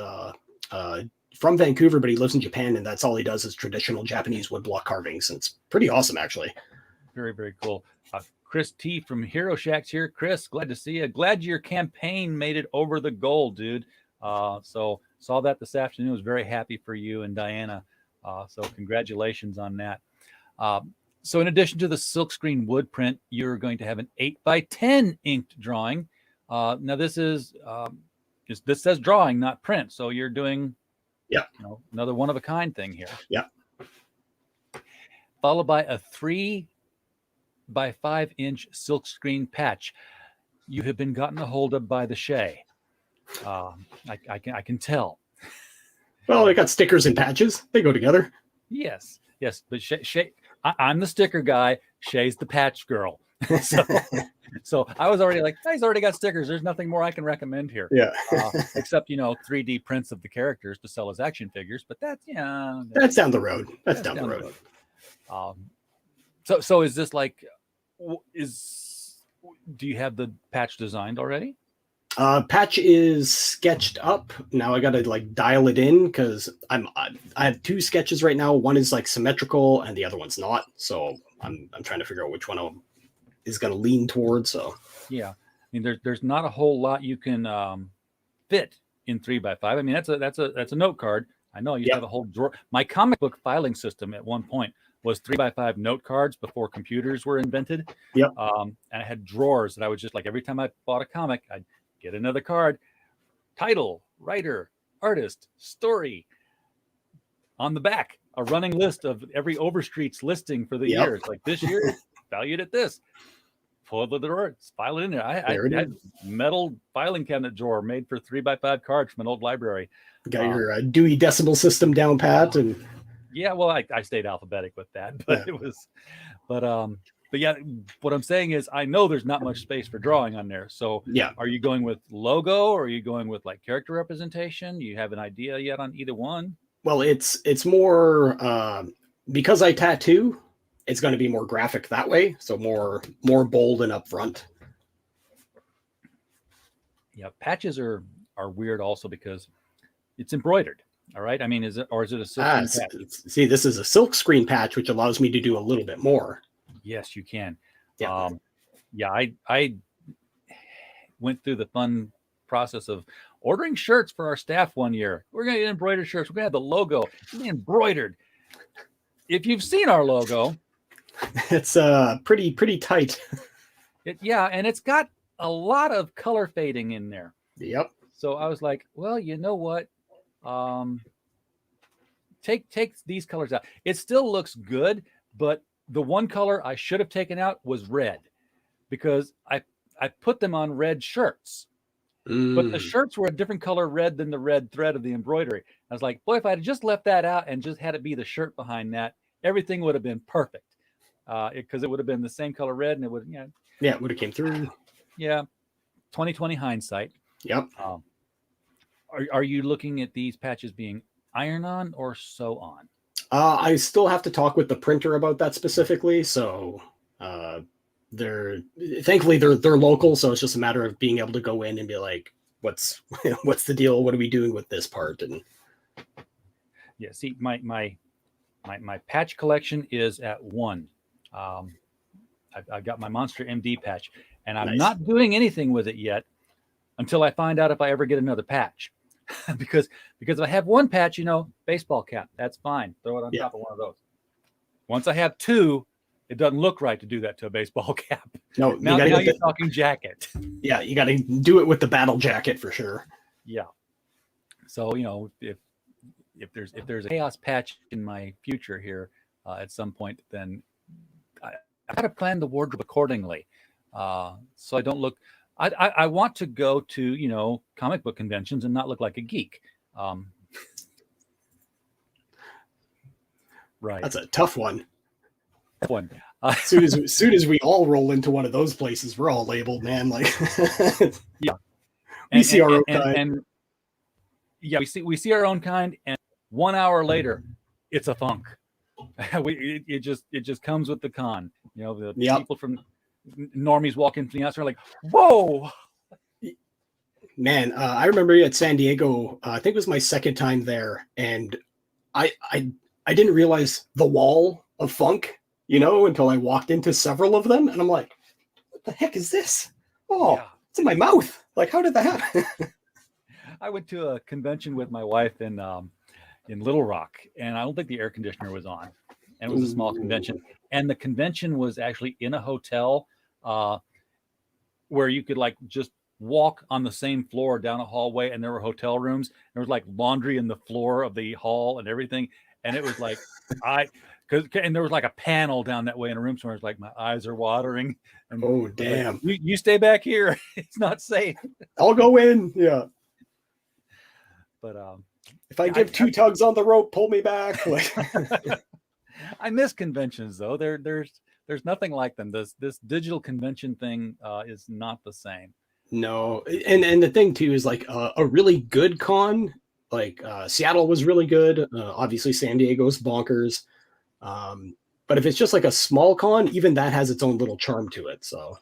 from Vancouver, but he lives in Japan, and that's all he does is traditional Japanese woodblock carvings. And it's pretty awesome, actually. Very, very cool. Chris T from Hero Shack's here. Chris, glad to see you. Glad your campaign made it over the goal, dude. So saw that this afternoon. Was very happy for you and Diana. So congratulations on that. So in addition to the silkscreen wood print, you're going to have an 8x10 inked drawing. Now this is this says drawing, not print. So you're doing another one of a kind thing here. Yeah. Followed by a 3x5-inch silkscreen patch. You have been gotten a hold of by the Shay. I can tell. Well, they got stickers and patches. They go together. Yes. But Shay, I'm the sticker guy. Shay's the patch girl. So I was already like, he's already got stickers. There's nothing more I can recommend here. Yeah. Except 3D prints of the characters to sell as action figures. But that's that's down the road. That's down the road. So is this like do you have the patch designed already? Patch is sketched up. Now I gotta like dial it in because I have two sketches right now. One is like symmetrical and the other one's not. So I'm trying to figure out which one is gonna lean towards. So yeah, I mean there's not a whole lot you can fit in 3x5. I mean that's a note card. I know you have a whole drawer. My comic book filing system at one point was 3x5 note cards before computers were invented. Yep. And I had drawers that I was just like every time I bought a comic, I'd get another card, title, writer, artist, story. On the back, a running list of every Overstreet's listing for the year. It's like this year valued at this. Pull the drawer, file it in there. I had metal filing cabinet drawer made for 3x5 cards from an old library. Got your Dewey Decimal System down pat, and well, I stayed alphabetic with that, but it was, but yeah, what I'm saying is I know there's not much space for drawing on there. So are you going with logo or are you going with like character representation? Do you have an idea yet on either one? Well, it's more because I tattoo, it's going to be more graphic that way. So more bold and upfront. Yeah, patches are weird also because it's embroidered. All right. I mean, is it a silk patch? See, this is a silk screen patch, which allows me to do a little bit more. Yes, you can. Yeah. I went through the fun process of ordering shirts for our staff one year. We're going to get embroidered shirts. We're going to have the logo embroidered. If you've seen our logo, it's pretty tight. And it's got a lot of color fading in there. Yep. So I was like, well, you know what? Take these colors out. It still looks good, but the one color I should have taken out was red because I put them on red shirts, but the shirts were a different color red than the red thread of the embroidery. I was like, boy, if I had just left that out and just had it be the shirt behind that, everything would have been perfect. Because it would have been the same color red and it would, it would have came through. Yeah. 2020 hindsight. Yep. Are you looking at these patches being iron on or sew on? I still have to talk with the printer about that specifically. So thankfully they're local, so it's just a matter of being able to go in and be like, what's the deal? What are we doing with this part? And see, my patch collection is at 1. I've got my Monster MD patch, and I'm not doing anything with it yet until I find out if I ever get another patch. because if I have one patch, baseball cap, that's fine. Throw it on top of one of those. Once I have 2, it doesn't look right to do that to a baseball cap. No, now you're talking jacket. Yeah, you got to do it with the battle jacket for sure. Yeah. So if there's a KAYAS patch in my future here at some point, then I got to plan the wardrobe accordingly, so I don't look. I want to go to comic book conventions and not look like a geek. Right. That's a tough one. As soon as we all roll into one of those places, we're all labeled, man. Like, we see our own kind. We see our own kind, and 1 hour later, it's a funk. It just comes with the con. The people from normies walk into the outside like, whoa. Man, I remember at San Diego. I think it was my second time there, and I didn't realize the wall of funk, until I walked into several of them, and I'm like, what the heck is this? Oh, it's in my mouth. Like, how did that happen? I went to a convention with my wife in Little Rock, and I don't think the air conditioner was on. and it was a small convention. And the convention was actually in a hotel where you could like just walk on the same floor down a hallway, and there were hotel rooms. There was like laundry in the floor of the hall and everything. And it was like, and there was like a panel down that way in a room somewhere. It's like my eyes are watering. And Oh, damn. like, you stay back here. It's not safe. I'll go in. Yeah. But if I give two tugs on the rope, pull me back. Like, I miss conventions though. There's nothing like them. This digital convention thing is not the same. No, and the thing too is like a really good con. Like Seattle was really good. Obviously, San Diego's bonkers. But if it's just like a small con, even that has its own little charm to it. So.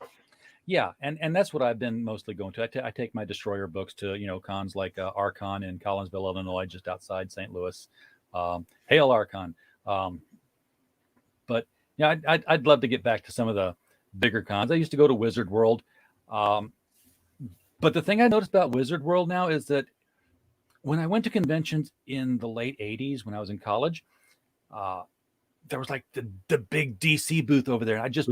Yeah, and that's what I've been mostly going to. I take my Destroyer books to cons like Archon in Collinsville, Illinois, just outside St. Louis. Hail Archon! But yeah, I'd love to get back to some of the bigger cons. I used to go to Wizard World, but the thing I noticed about Wizard World now is that when I went to conventions in the late '80s when I was in college, there was like the big DC booth over there. I just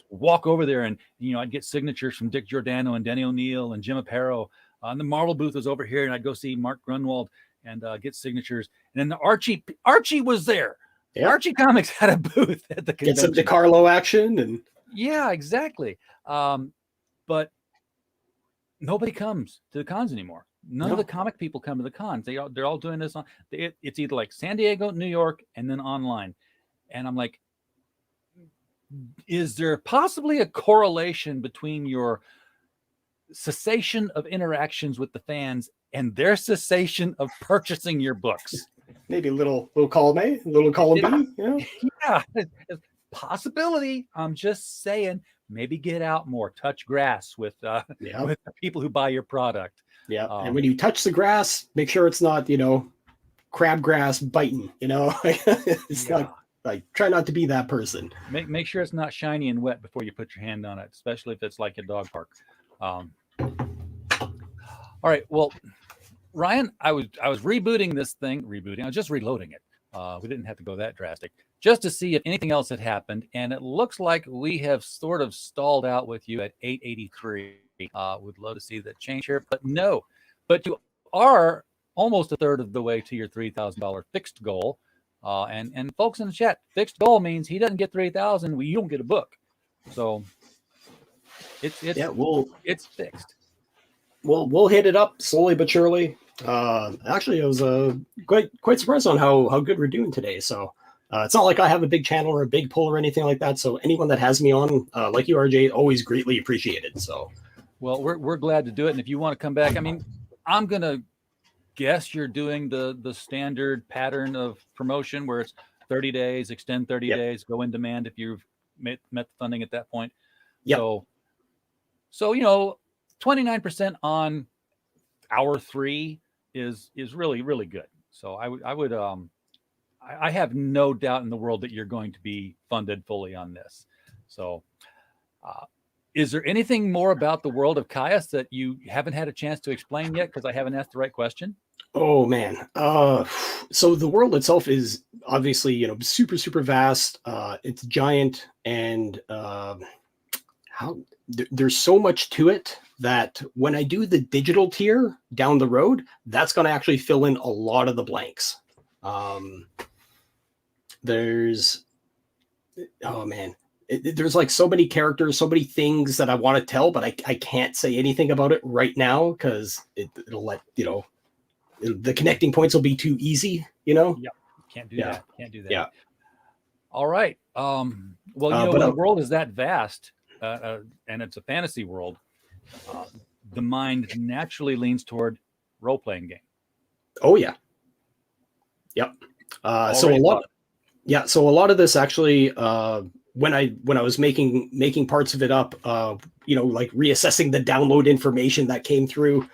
walk over there and I'd get signatures from Dick Giordano and Denny O'Neil and Jim Aparo. And the Marvel booth was over here, and I'd go see Mark Grunwald and get signatures. And then the Archie was there. Yep. Archie Comics had a booth at the convention. Get some DiCarlo action and yeah, exactly. But nobody comes to the cons anymore. None of the comic people come to the cons. They're all doing this on. It's either like San Diego, New York, and then online. And I'm like, is there possibly a correlation between your cessation of interactions with the fans and their cessation of purchasing your books? Maybe a little column A, a little column B. Yeah, possibility. I'm just saying, maybe get out more, touch grass with the people who buy your product. Yeah, and when you touch the grass, make sure it's not crabgrass biting. It's not. Like, try not to be that person. Make sure it's not shiny and wet before you put your hand on it, especially if it's like a dog park. All right. Well, Ryan, I was rebooting this thing. I was just reloading it. We didn't have to go that drastic, just to see if anything else had happened. And it looks like we have sort of stalled out with you at 883. Would love to see that change here, but no. But you are almost a third of the way to your $3,000 fixed goal. And folks in the chat, fixed goal means he doesn't get 3,000. You don't get a book. So it's fixed. We'll hit it up slowly but surely. Actually, I was quite surprised on how good we're doing today. So it's not like I have a big channel or a big pull or anything like that. So anyone that has me on, like you, RJ, always greatly appreciated. So, well, we're glad to do it. And if you want to come back, I mean, I'm gonna guess you're doing the standard pattern of promotion where it's 30 days, extend 30 days, go in demand if you've met the funding at that point. Yeah. So 29% on hour 3 is really, really good. So I have no doubt in the world that you're going to be funded fully on this. So is there anything more about the world of KAYAS that you haven't had a chance to explain yet because I haven't asked the right question? Oh man. So the world itself is obviously, super, super vast. It's giant, and there's so much to it that when I do the digital tier down the road, that's going to actually fill in a lot of the blanks. There's like so many characters, so many things that I want to tell, but I can't say anything about it right now because it'll let the connecting points will be too easy. Yeah, can't do that. Yeah. All right. When the world is that vast, and it's a fantasy world, the mind naturally leans toward role-playing game. Oh yeah. Yep. So a lot of this actually, when I was making parts of it up, like reassessing the download information that came through,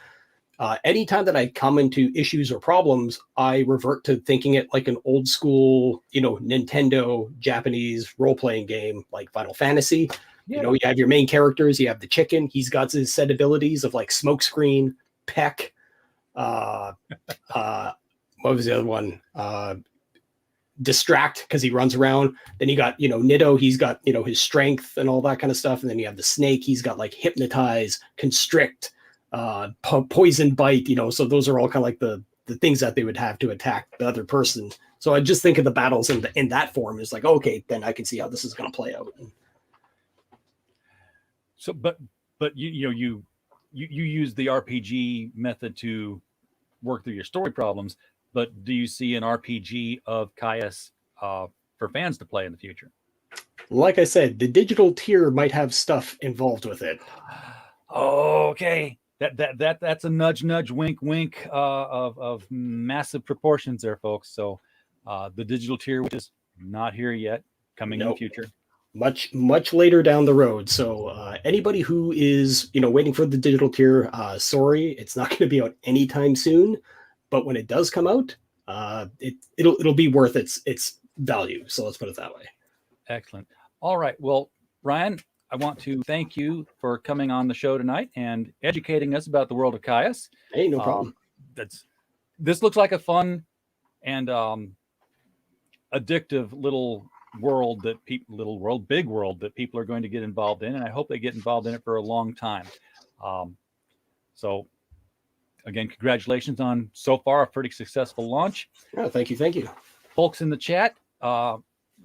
anytime that I come into issues or problems, I revert to thinking it like an old school, Nintendo Japanese role-playing game like Final Fantasy. Yeah. You have your main characters, you have the chicken, he's got his set abilities of like smokescreen, peck, what was the other one? distract because he runs around. Then you got, Nitto, he's got, his strength and all that kind of stuff. And then you have the snake, he's got like hypnotize, constrict, poison bite, so those are all kind of like the things that they would have to attack the other person. So I just think of the battles in that form is like, okay, then I can see how this is going to play out. So, but you use the RPG method to work through your story problems, but do you see an RPG of KAYAS for fans to play in the future? Like I said, the digital tier might have stuff involved with it. Okay. That's a nudge, wink, wink of massive proportions there, folks. So the digital tier, which is not here yet, coming in the future. Much later down the road. So anybody who is waiting for the digital tier, sorry, it's not going to be out anytime soon. But when it does come out, it'll be worth its value. So let's put it that way. Excellent. All right. Well, Ryan, I want to thank you for coming on the show tonight and educating us about the world of KAYAS. Hey, no problem. This looks like a fun and addictive big world that people are going to get involved in, and I hope they get involved in it for a long time. So again, congratulations on so far a pretty successful launch. Oh, thank you. Folks in the chat,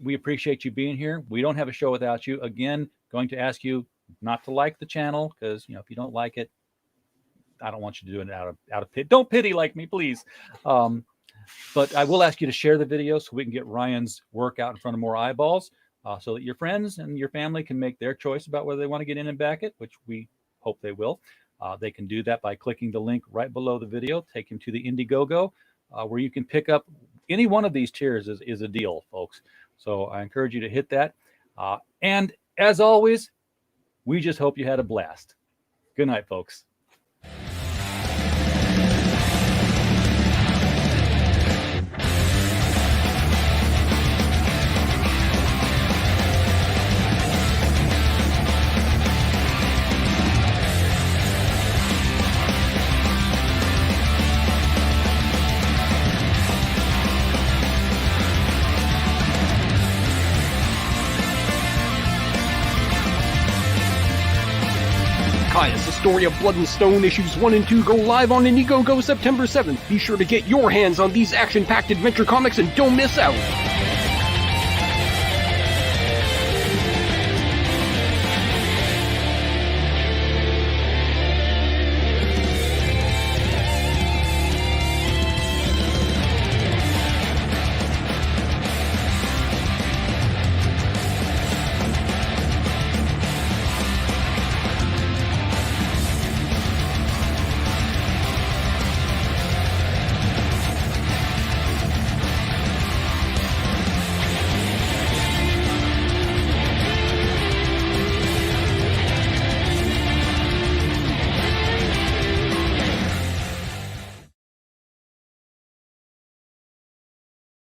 we appreciate you being here. We don't have a show without you. Again, going to ask you not to like the channel because if you don't like it, I don't want you to do it out of pity. Don't pity like me, please. But I will ask you to share the video so we can get Ryan's work out in front of more eyeballs, so that your friends and your family can make their choice about whether they want to get in and back it, which we hope they will. They can do that by clicking the link right below the video, take them to the Indiegogo, where you can pick up any one of these tiers is a deal, folks. So I encourage you to hit that. And as always, we just hope you had a blast. Good night, folks. KAYAS, the story of Blood and Stone, issues 1 and 2 go live on Indiegogo September 7th. Be sure to get your hands on these action-packed adventure comics and don't miss out.